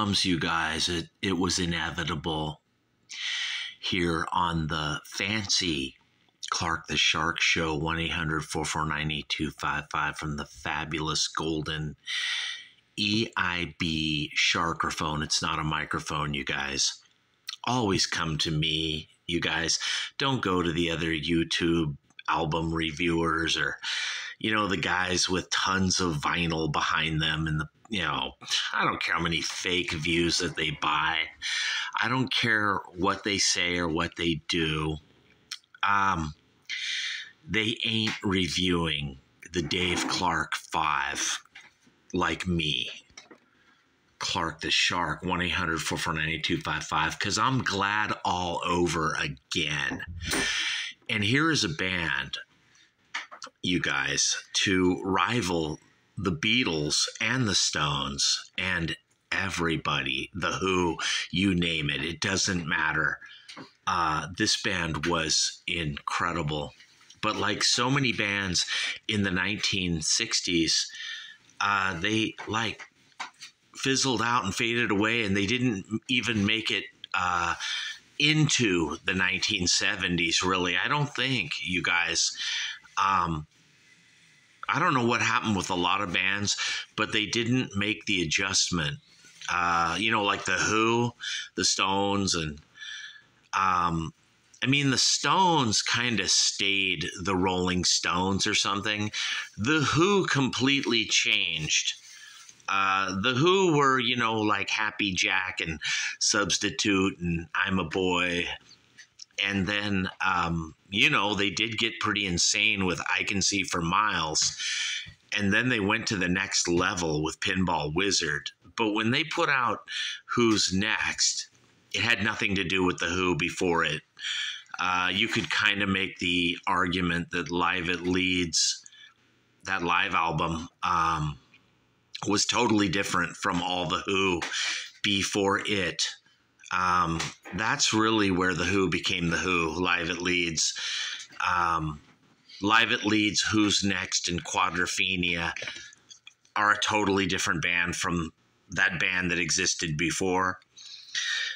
comes, you guys. It was inevitable here on the fancy Clark the Shark Show, 1-800-449-8255 from the fabulous golden EIB Sharkerphone. It's not a microphone, you guys. Always come to me, you guys. Don't go to the other YouTube album reviewers or, the guys with tons of vinyl behind them and I don't care how many fake views that they buy. I don't care what they say or what they do. They ain't reviewing the Dave Clark 5 like me. Clark the Shark, 1-800-449-8255, because I'm glad all over again. And here is a band, you guys, to rival the Beatles and the Stones and everybody, the Who, you name it. It doesn't matter. This band was incredible. But like so many bands in the 1960s, they fizzled out and faded away, and they didn't even make it into the 1970s, really. I don't think, you guys. I don't know what happened with a lot of bands, but they didn't make the adjustment. Like the Who, the Stones, and the Stones kind of stayed the Rolling Stones or something. The Who completely changed. The Who were, like Happy Jack and Substitute and I'm a Boy. And then, they did get pretty insane with I Can See for Miles. And then they went to the next level with Pinball Wizard. But when they put out Who's Next, it had nothing to do with the Who before it. You could kind of make the argument that Live at Leeds, that live album, was totally different from all the Who before it. That's really where the Who became the Who, Live at Leeds. Live at Leeds, Who's Next, and Quadrophenia are a totally different band from that band that existed before.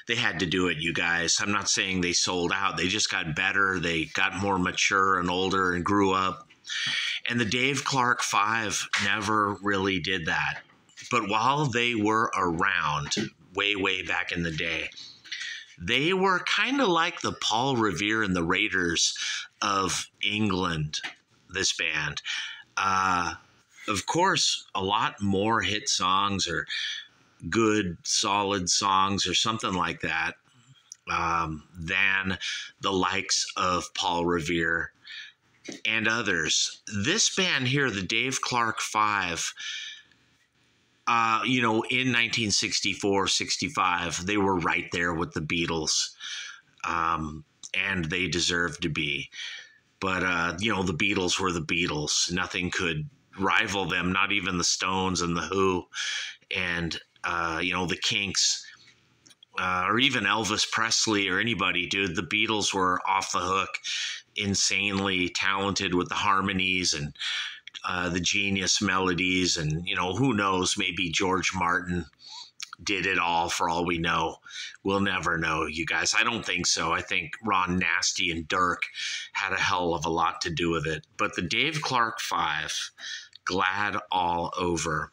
They had to do it, you guys. I'm not saying they sold out. They just got better. They got more mature and older and grew up. And the Dave Clark 5 never really did that. But while they were around way, way back in the day, they were kind of like the Paul Revere and the Raiders of England, this band. Of course, a lot more hit songs or good, solid songs or something like that than the likes of Paul Revere and others. This band here, the Dave Clark 5, in 1964, 65, they were right there with the Beatles, and they deserved to be. But, the Beatles were the Beatles. Nothing could rival them, not even the Stones and the Who and, the Kinks, or even Elvis Presley or anybody, dude. The Beatles were off the hook, insanely talented with the harmonies and the genius melodies, and who knows, maybe George Martin did it all for all we know. We'll never know, you guys. I don't think so. I think Ron Nasty and Dirk had a hell of a lot to do with it. But the Dave Clark 5, glad all over.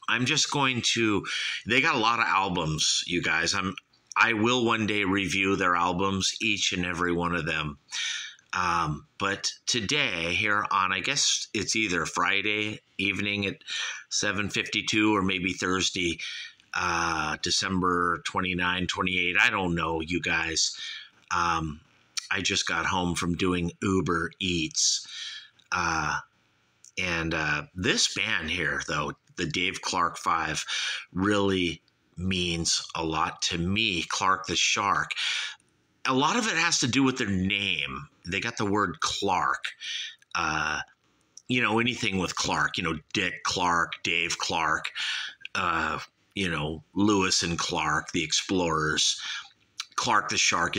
I'm just going to, they got a lot of albums, you guys. I will one day review their albums, each and every one of them. But today here on, I guess it's either Friday evening at 7:52 or maybe Thursday, December 29, 28. I don't know, you guys. I just got home from doing Uber Eats. And this band here, though, the Dave Clark 5, really means a lot to me. Clark the Shark. A lot of it has to do with their name. They got the word Clark. Anything with Clark, Dick Clark, Dave Clark, Lewis and Clark, the Explorers. Clark the Shark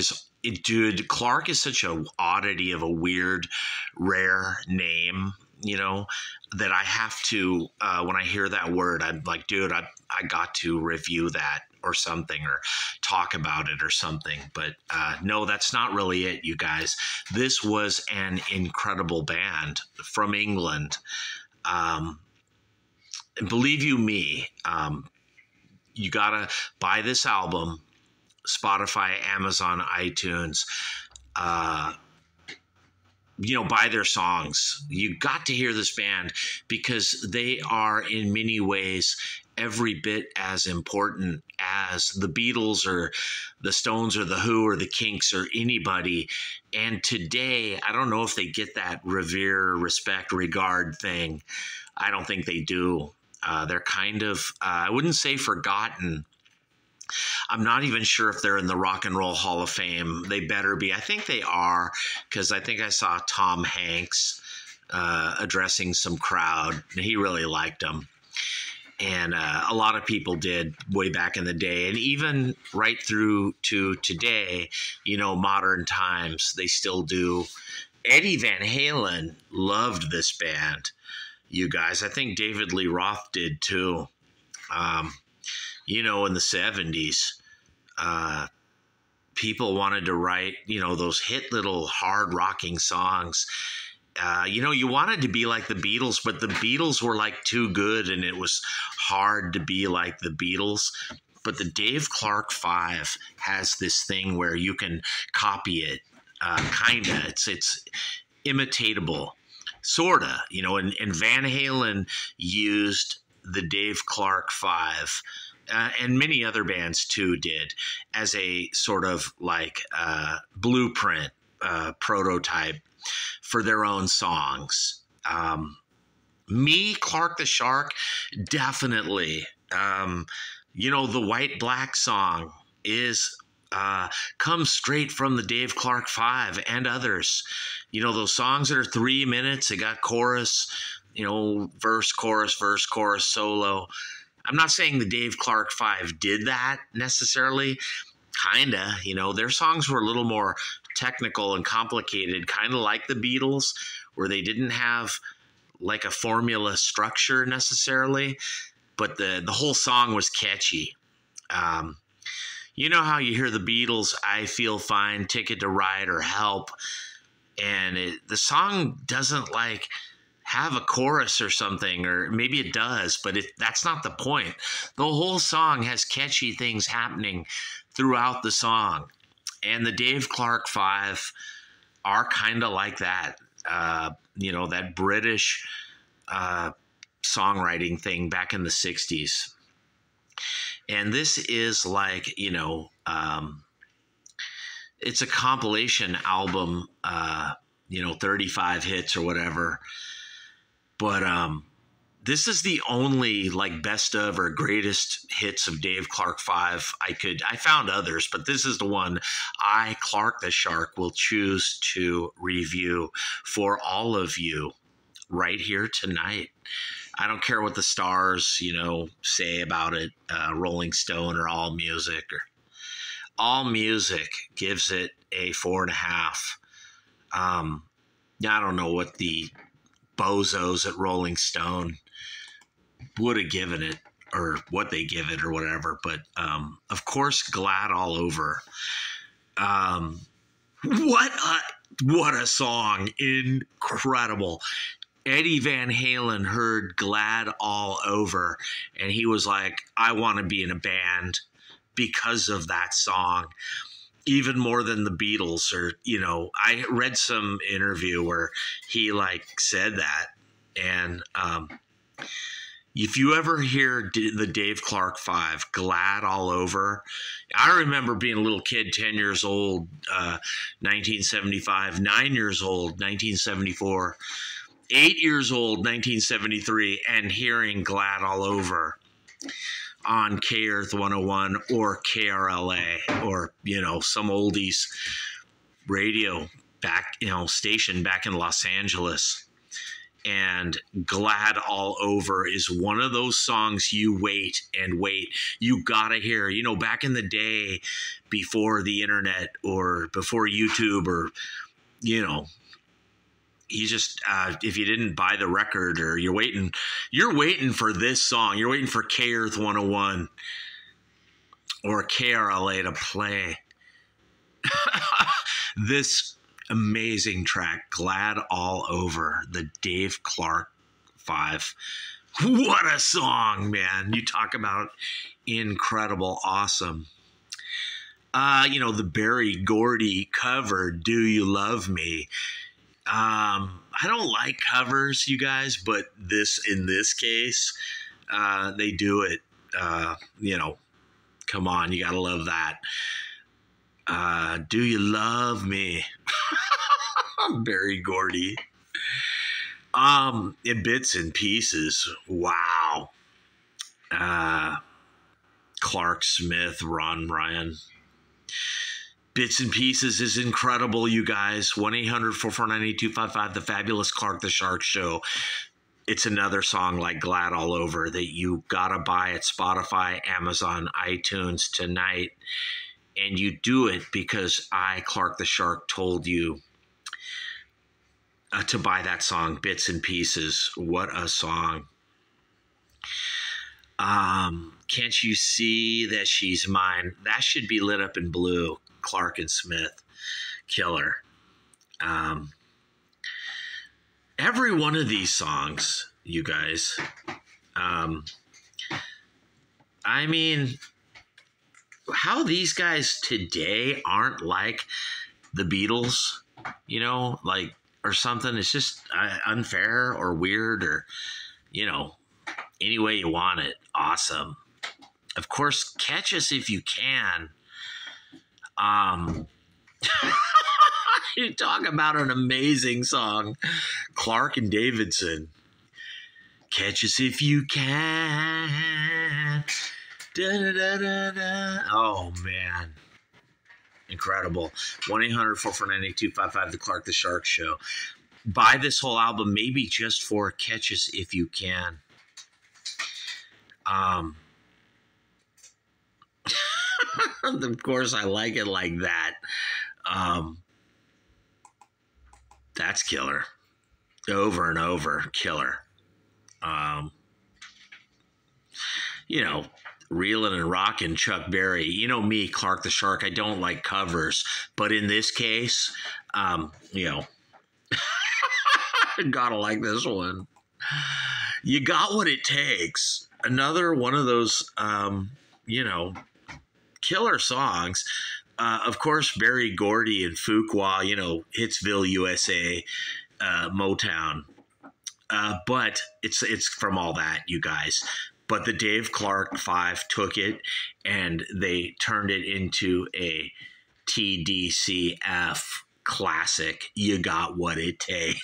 Clark is such an oddity of a weird, rare name. you know, that I have to, when I hear that word, I'm like, dude, I got to review that or something, or talk about it or something. But no, that's not really it, you guys. This was an incredible band from England. And believe you me, you gotta buy this album, Spotify, Amazon, iTunes, buy their songs. You got to hear this band because they are in many ways every bit as important as the Beatles or the Stones or the Who or the Kinks or anybody. And today, I don't know if they get that revere, respect, regard thing. I don't think they do. They're kind of, I wouldn't say forgotten. I'm not even sure if they're in the Rock and Roll Hall of Fame. They better be. I think they are, because I think I saw Tom Hanks addressing some crowd. He really liked them. And a lot of people did way back in the day. And even right through to today, modern times, they still do. Eddie Van Halen loved this band, you guys. I think David Lee Roth did too. In the 70s, people wanted to write, those hit little hard rocking songs. You wanted to be like the Beatles, but the Beatles were like too good and it was hard to be like the Beatles. But the Dave Clark 5 has this thing where you can copy it, kinda. It's imitatable, sorta, and Van Halen used the Dave Clark 5, and many other bands too did, as a sort of like blueprint, prototype for their own songs. Me, Clark the Shark, definitely. The White Black song comes straight from the Dave Clark 5 and others. Those songs that are 3 minutes, they got chorus, verse, chorus, solo. I'm not saying the Dave Clark 5 did that necessarily. Kinda, their songs were a little more technical and complicated, kind of like the Beatles, where they didn't have like a formula structure necessarily, but the whole song was catchy. You know how you hear the Beatles, I Feel Fine, Ticket to Ride, or Help, and the song doesn't have a chorus or something, or maybe it does, but that's not the point. The whole song has catchy things happening throughout the song. And the Dave Clark 5 are kind of like that, that British songwriting thing back in the 60s. And this is like, it's a compilation album, 35 hits or whatever. But this is the only best of or greatest hits of Dave Clark 5 I found others, but this is the one I, Clark the Shark, will choose to review for all of you right here tonight. I don't care what the stars, say about it, Rolling Stone or AllMusic. AllMusic gives it a 4.5. I don't know what the bozos at Rolling Stone would have given it, or what they give it, or whatever. But of course, Glad All Over. What a song! Incredible. Eddie Van Halen heard Glad All Over, and he was like, I want to be in a band because of that song. Even more than the Beatles, or, I read some interview where he said that. And if you ever hear the Dave Clark 5, Glad All Over, I remember being a little kid, 10 years old, 1975, 9 years old, 1974, 8 years old, 1973, and hearing Glad All Over on K-Earth 101 or KRLA, or, some oldies radio station back in Los Angeles. And Glad All Over is one of those songs you wait and wait. You gotta hear, back in the day, before the internet or before YouTube, or, He's just if you didn't buy the record, or you're waiting for this song, you're waiting for K Earth 101 or KRLA to play this amazing track, Glad All Over, the Dave Clark 5. What a song, man. You talk about incredible, awesome. The Berry Gordy cover, Do You Love Me? I don't like covers, you guys, but in this case, they do it. Come on, you gotta love that. Do You Love Me? Berry Gordy. In Bits and Pieces. Wow. Clark Smith, Ron Ryan. Bits and Pieces is incredible, you guys. 1-800-449-8255, The Fabulous Clark the Shark Show. It's another song like Glad All Over that you gotta buy at Spotify, Amazon, iTunes tonight. And you do it because I, Clark the Shark, told you to buy that song, Bits and Pieces. What a song. Can't You See That She's Mine? That should be lit up in blue. Clark and Smith. Killer. Every one of these songs, you guys, I mean, how these guys today aren't like the Beatles, or something. It's just unfair or weird, or, any way you want it. Awesome. Of course, Catch Us If You Can. You talk about an amazing song. Clark and Davidson. Catch Us If You Can. Da, da, da, da. Oh, man. Incredible. 1-800-449-8255, The Clark the Shark Show. Buy this whole album, maybe just for Catch Us If You Can. Of course, I like it like that. That's killer. Over and over, killer. Reelin' and Rockin', Chuck Berry. You know me, Clark the Shark, I don't like covers. But in this case, gotta like this one. You Got What It Takes. Another one of those, killer songs. Of course, Berry Gordy and Fuqua, Hitsville, USA, Motown. But it's from all that, you guys. But the Dave Clark 5 took it and they turned it into a TDCF classic. You Got What It Takes.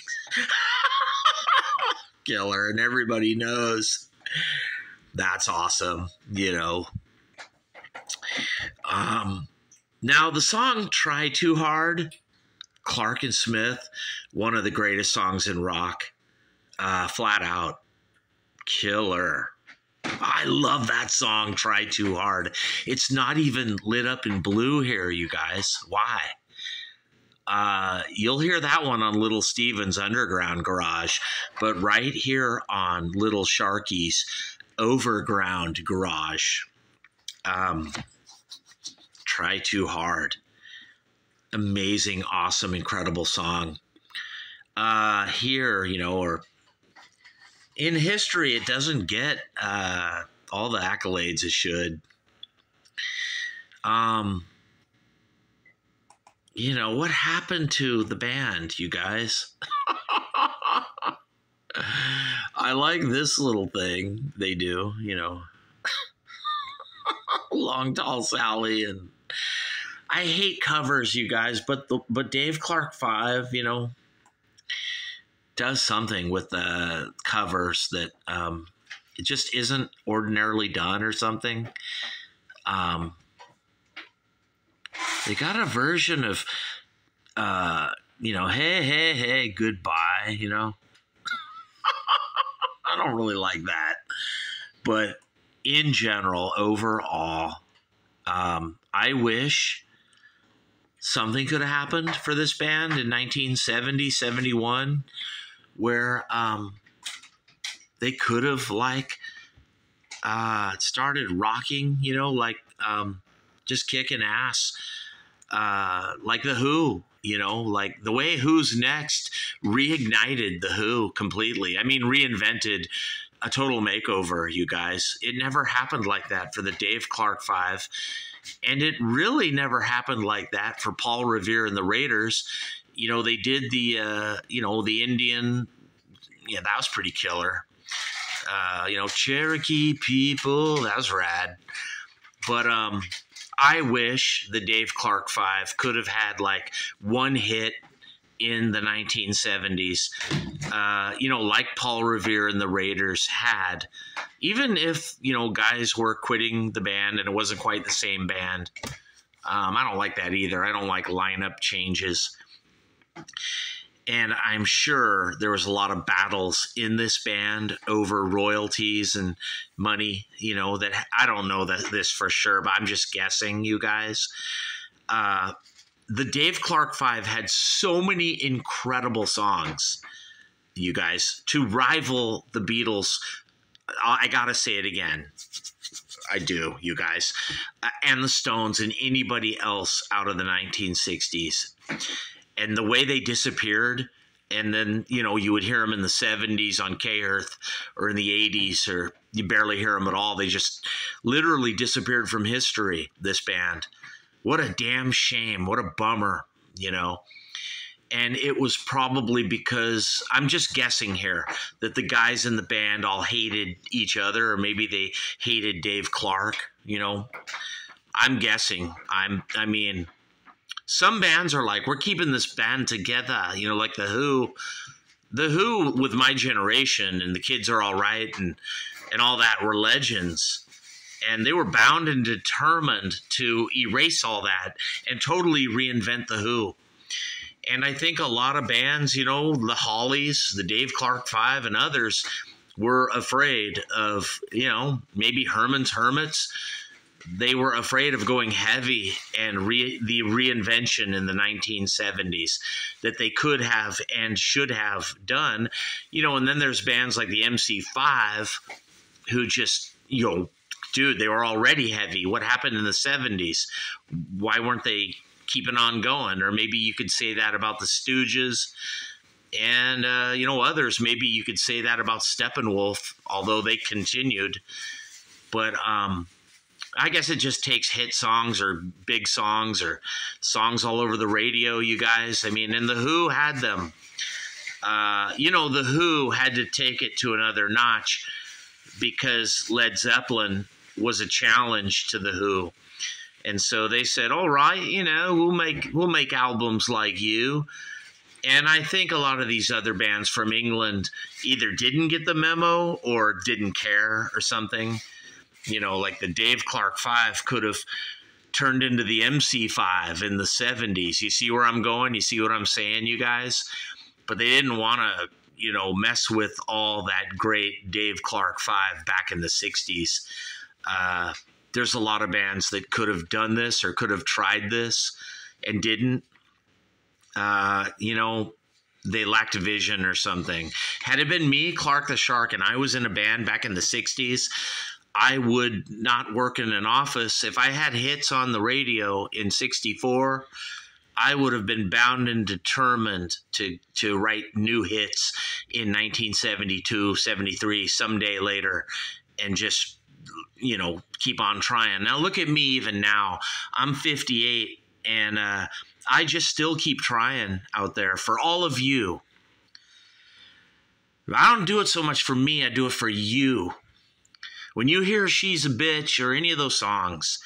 Killer. And everybody knows that's awesome, Now, the song Try Too Hard, Clark and Smith, one of the greatest songs in rock. Flat out. Killer. I love that song, Try Too Hard. It's not even lit up in blue here, you guys. Why? You'll hear that one on Little Steven's Underground Garage, but right here on Little Sharky's Overground Garage. Try Too Hard. Amazing, awesome, incredible song. Here, or in history, it doesn't get all the accolades it should. What happened to the band, you guys? I like this little thing they do, Long Tall Sally, and I hate covers, you guys, but Dave Clark 5, does something with the covers that it just isn't ordinarily done or something. They got a version of hey, hey, hey, goodbye, I don't really like that. But in general, overall, I wish something could have happened for this band in 1970, 71, where they could have started rocking, just kicking ass, like the Who, like the way Who's Next reignited the Who completely. I mean, reinvented, a total makeover, you guys. It never happened like that for the Dave Clark Five. And it really never happened like that for Paul Revere and the Raiders. They did the Indian. Yeah, that was pretty killer. Cherokee people, that was rad. But I wish the Dave Clark Five could have had like one hit in the 1970s, like Paul Revere and the Raiders had. Even if, guys were quitting the band and it wasn't quite the same band. I don't like that either. I don't like lineup changes. And I'm sure there was a lot of battles in this band over royalties and money, that I don't know this for sure, but I'm just guessing, you guys. The Dave Clark Five had so many incredible songs, you guys, to rival the Beatles. I got to say it again. I do, you guys. And the Stones and anybody else out of the 1960s. And the way they disappeared, and then, you would hear them in the 70s on K-Earth, or in the 80s, or you barely hear them at all. They just literally disappeared from history, this band. What a damn shame. What a bummer, And it was probably because, I'm just guessing here, that the guys in the band all hated each other, or maybe they hated Dave Clark, I'm guessing. I mean, some bands are like, we're keeping this band together, like the Who. The Who, with my generation, and the Kids Are All Right, and all that, were legends. And they were bound and determined to erase all that and totally reinvent the Who. And I think a lot of bands, the Hollies, the Dave Clark Five, and others were afraid of, maybe Herman's Hermits. They were afraid of going heavy and the reinvention in the 1970s that they could have and should have done. And then there's bands like the MC5 who just, dude, they were already heavy. What happened in the 70s? Why weren't they keeping on going? Or maybe you could say that about the Stooges and, others. Maybe you could say that about Steppenwolf, although they continued. But I guess it just takes hit songs or big songs or songs all over the radio, you guys. I mean, and the Who had them. The Who had to take it to another notch because Led Zeppelin was a challenge to the Who. And so they said, all right, we'll make albums like you. And I think a lot of these other bands from England either didn't get the memo or didn't care or something. Like the Dave Clark Five could have turned into the MC5 in the 70s. You see where I'm going? You see what I'm saying, you guys? But they didn't want to, mess with all that great Dave Clark Five back in the 60s. There's a lot of bands that could have done this or could have tried this and didn't. They lacked vision or something. Had it been me, Clark the Shark, and I was in a band back in the 60s, I would not work in an office. If I had hits on the radio in 64, I would have been bound and determined to write new hits in 1972, 73, someday later, and just, keep on trying. Now, look at me even now. I'm 58, and I just still keep trying out there for all of you. I don't do it so much for me. I do it for you. When you hear She's a Bitch or any of those songs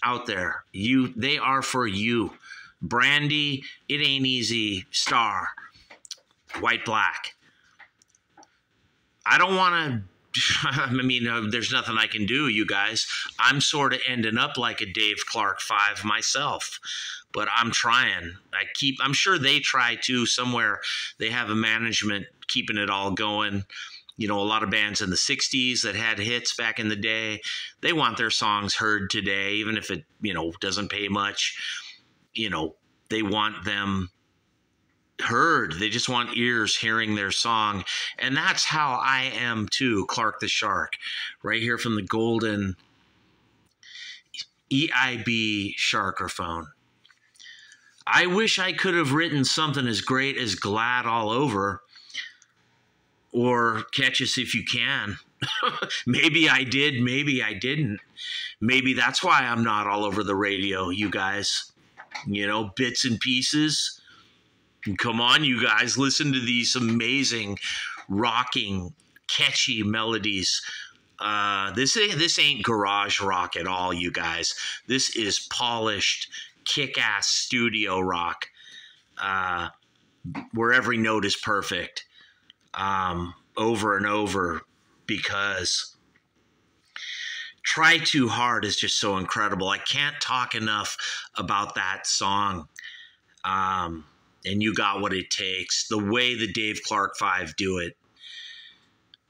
out there, they are for you. Brandy, It Ain't Easy, Star, White Black. I don't want to, there's nothing I can do, you guys. I'm sort of ending up like a Dave Clark Five myself, but I'm trying. I'm sure they try too somewhere. They have a management keeping it all going. You know, a lot of bands in the 60s that had hits back in the day, they want their songs heard today, even if it, you know, doesn't pay much. You know, they want them heard. They just want ears hearing their song. And that's how I am too, Clark the Shark, right here from the golden EIB Sharkerphone. I wish I could have written something as great as Glad All Over or Catch Us If You Can. Maybe I did, maybe I didn't. Maybe that's why I'm not all over the radio, you guys. You know, bits and pieces. Come on, you guys, listen to these amazing, rocking, catchy melodies. This ain't garage rock at all, you guys. This is polished, kick-ass studio rock, where every note is perfect, over and over, because Try Too Hard is just so incredible. I can't talk enough about that song. And You Got What It Takes, the way the Dave Clark Five do it,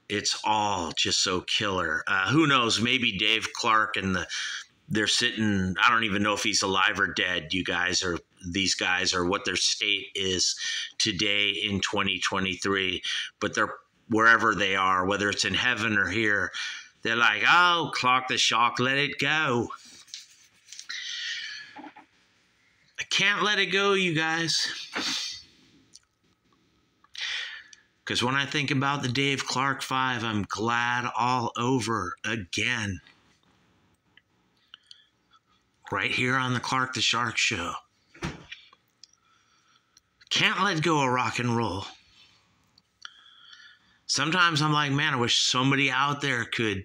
it's all just so killer. Who knows? Maybe Dave Clark and they're sitting. I don't even know if he's alive or dead. You guys, or these guys, or what their state is today in 2023. But they're wherever they are, whether it's in heaven or here. They're like, oh, Clark the Shark, let it go. I can't let it go, you guys. Because when I think about the Dave Clark Five, I'm glad all over again. Right here on the Clark the Shark Show. Can't let go of rock and roll. Sometimes I'm like, man, I wish somebody out there could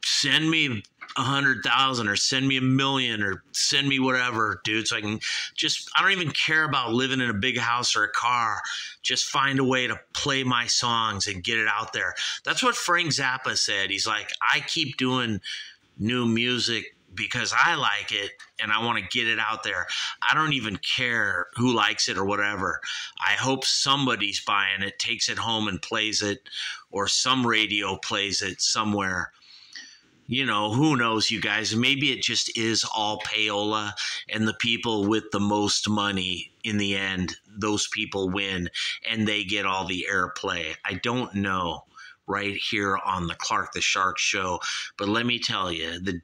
send me 100,000 or send me 1,000,000 or send me whatever, dude. So I can just, I don't even care about living in a big house or a car. Just find a way to play my songs and get it out there. That's what Frank Zappa said. He's like, I keep doing new music because I like it and I want to get it out there. I don't even care who likes it or whatever. I hope somebody's buying it, takes it home and plays it, or some radio plays it somewhere. You know, who knows, you guys? Maybe it just is all payola, and the people with the most money, in the end, those people win, and they get all the airplay. I don't know, right here on the Clark the Shark Show. But let me tell you, the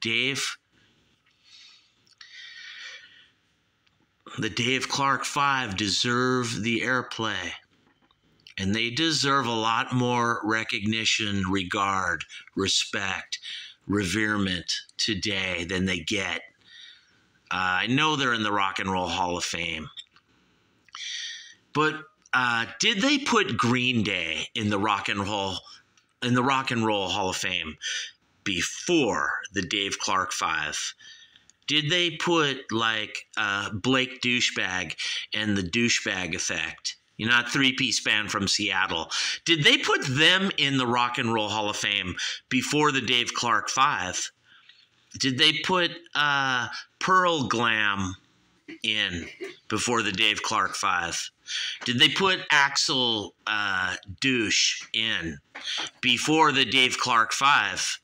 Dave Clark Five deserve the airplay. And they deserve a lot more recognition, regard, respect, reverement today than they get. I know they're in the Rock and Roll Hall of Fame. But did they put Green Day in the Rock and Roll Hall of Fame before the Dave Clark Five? Did they put like Blake Douchebag and the Douchebag Effect? You know, that three-piece band from Seattle. Did they put them in the Rock and Roll Hall of Fame before the Dave Clark Five? Did they put Pearl Glam in before the Dave Clark Five? Did they put Axel Douche in before the Dave Clark Five?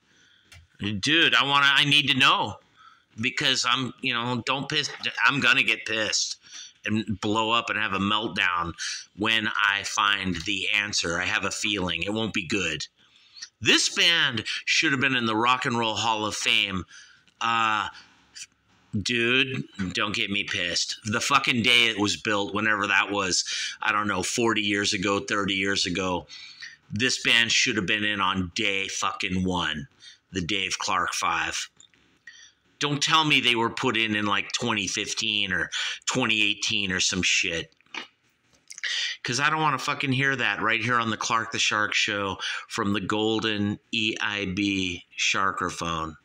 Dude, I need to know, because I'm gonna get pissed and blow up and have a meltdown when I find the answer. I have a feeling it won't be good. This band should have been in the Rock and Roll Hall of Fame. Dude, don't get me pissed. The fucking day it was built, whenever that was, I don't know, 40 years ago, 30 years ago, this band should have been in on day fucking one, the Dave Clark Five. Don't tell me they were put in like 2015 or 2018 or some shit. Because I don't want to fucking hear that right here on the Clark the Shark Show from the golden EIB Sharkerphone.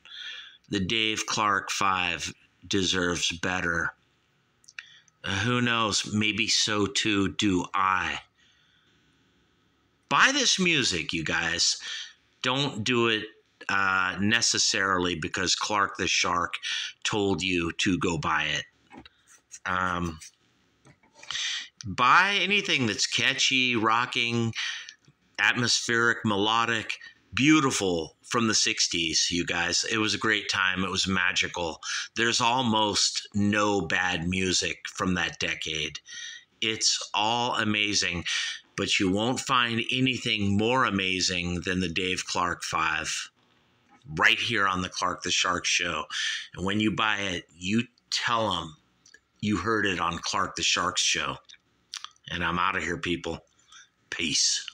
The Dave Clark Five deserves better. Who knows? Maybe so too do I. Buy this music, you guys. Don't do it necessarily because Clark the Shark told you to go buy it. Buy anything that's catchy, rocking, atmospheric, melodic, beautiful from the 60s, you guys. It was a great time. It was magical. There's almost no bad music from that decade. It's all amazing, but you won't find anything more amazing than the Dave Clark 5 right here on the Clark the Shark Show. And when you buy it, you tell them you heard it on Clark the Shark Show. And I'm out of here, people. Peace.